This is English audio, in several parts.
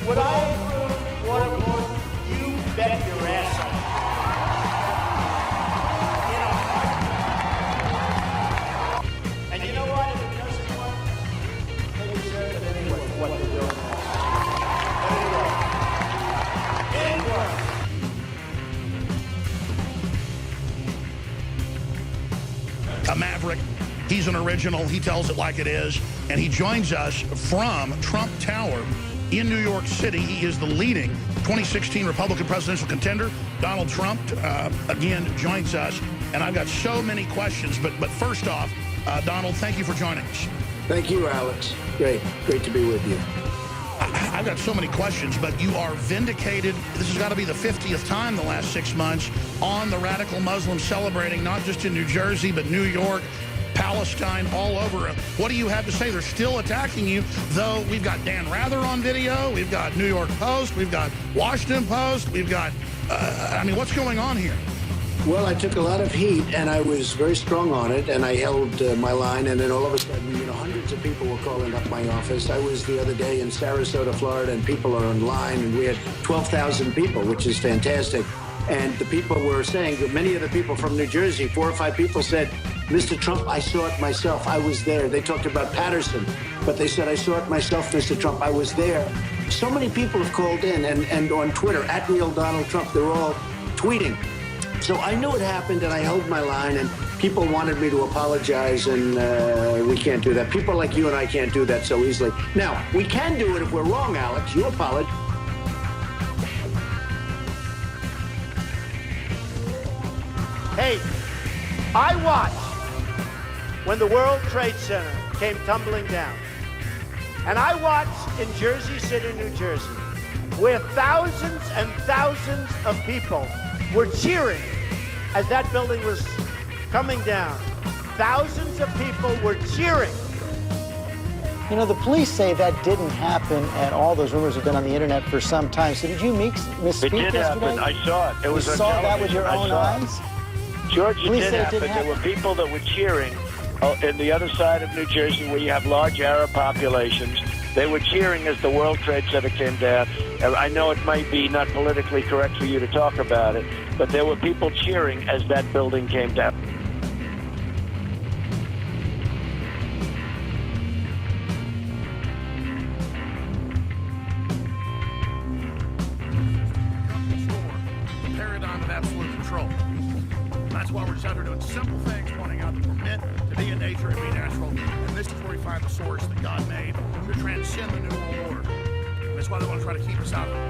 Would I approve waterboard? You bet your ass off. And you know what? If it doesn't work, they deserve it anyway for what they're doing. But anyway, it worked. A maverick. He's an original. He tells it like it is. And he joins us from Trump Tower in New York City. He is the leading 2016 Republican presidential contender. Donald Trump, again, joins us. And I've got so many questions. But first off, Donald, thank you for joining us. Thank you, Alex. Great to be with you. I've got so many questions, but you are vindicated. This has got to be the 50th time the last 6 months on the radical Muslims celebrating, not just in New Jersey, but New York, Palestine, all over. What do you have to say? They're still attacking you, though we've got Dan Rather on video, we've got New York Post, we've got Washington Post, we've got, I mean, what's going on here? Well, I took a lot of heat, and I was very strong on it, and I held my line, and then all of a sudden, hundreds of people were calling up my office. I was the other day in Sarasota, Florida, and people are online, and we had 12,000 people, which is fantastic. And the people were saying, that many of the people from New Jersey, 4 or 5 people said, Mr. Trump, I saw it myself. I was there. They talked about Patterson, but they said, I saw it myself, Mr. Trump. I was there. So many people have called in, and on Twitter, @RealDonaldTrump, they're all tweeting. So I knew it happened, and I held my line, and people wanted me to apologize, and we can't do that. People like you and I can't do that so easily. Now, we can do it if we're wrong, Alex. You apologize. Hey, I watched when the World Trade Center came tumbling down. And I watched in Jersey City, New Jersey, where thousands and thousands of people were cheering as that building was coming down. Thousands of people were cheering. You know, the police say that didn't happen, and all those rumors have been on the internet for some time. So did you misspeak yesterday? It did happen. I saw it. It was on television. You saw that with your own eyes? George, it did happen. There were people that were cheering in the other side of New Jersey where you have large Arab populations. They were cheering as the World Trade Center came down. I know it might be not politically correct for you to talk about it, but there were people cheering as that building came down. The paradigm of absolute control. That's why we're just out here doing simple things, pointing out that we're meant to be in nature and be natural. And this is where we find the source that God made to transcend the New World Order. And that's why they want to try to keep us out of it.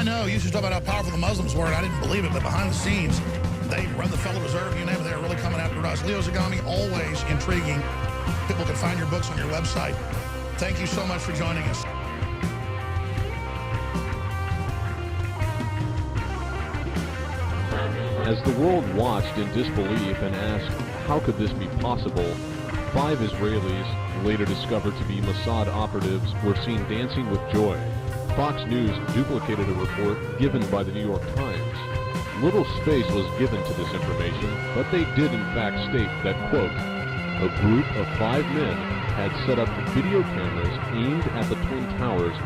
know. You used to talk about how powerful the Muslims were, and I didn't believe it, but behind the scenes, they run the Federal Reserve, you name it, they're really coming after us. Leo Zagami, always intriguing. People can find your books on your website. Thank you so much for joining us. As the world watched in disbelief and asked, how could this be possible, 5 Israelis, later discovered to be Mossad operatives, were seen dancing with joy. Fox News duplicated a report given by the New York Times. Little space was given to this information, but they did in fact state that, quote, a group of 5 men had set up video cameras aimed at the Twin Towers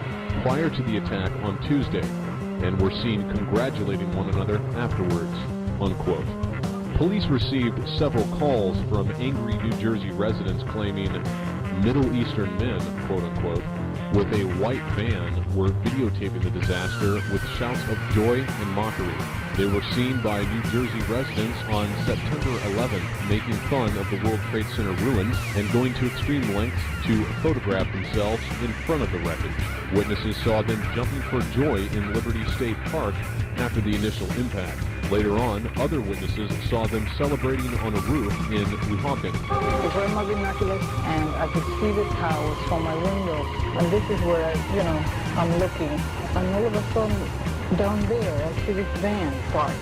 prior to the attack on Tuesday, and were seen congratulating one another afterwards, unquote. Police received several calls from angry New Jersey residents claiming Middle Eastern men, quote-unquote, with a white van were videotaping the disaster with shouts of joy and mockery. They were seen by New Jersey residents on September 11th making fun of the World Trade Center ruins and going to extreme lengths to photograph themselves in front of the wreckage. Witnesses saw them jumping for joy in Liberty State Park after the initial impact. Later on, other witnesses saw them celebrating on a roof in Weehawken. It's very much immaculate, and I could see the towers from my window. And this is where I'm looking. And all of a sudden, down there, I see this van parked.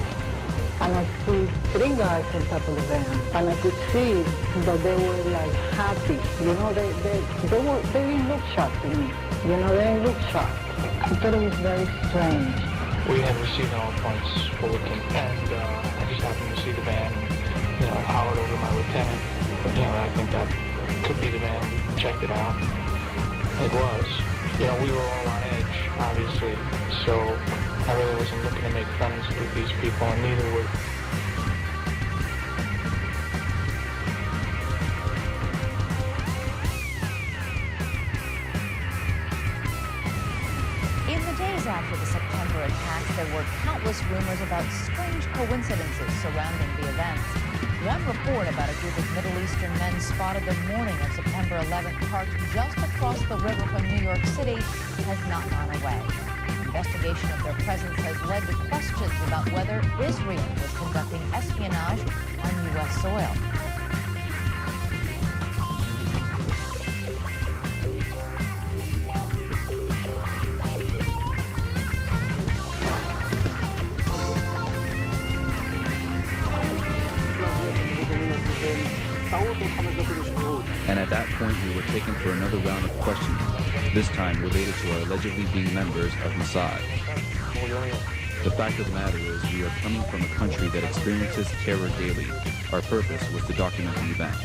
And I see 3 guys on top of the van. And I could see that they were like happy. They didn't look shocked to me. They didn't look shocked. I thought it was very strange. We had received all points bulletin, and I just happened to see the van, I hollered over my lieutenant. I think that could be the van. We checked it out. It was. We were all on edge, obviously, so I really wasn't looking to make friends with these people, and neither were. In the days after the September attacks, there were countless rumors about strange coincidences surrounding the events. One report about a group of Middle Eastern men spotted the morning of September 11th parked just across the river from New York City has not gone away. Investigation of their presence has led to questions about whether Israel was conducting espionage on U.S. soil. And at that point, we were taken for another round of questioning, this time related to our allegedly being members of Mossad. The fact of the matter is, we are coming from a country that experiences terror daily. Our purpose was to document the event.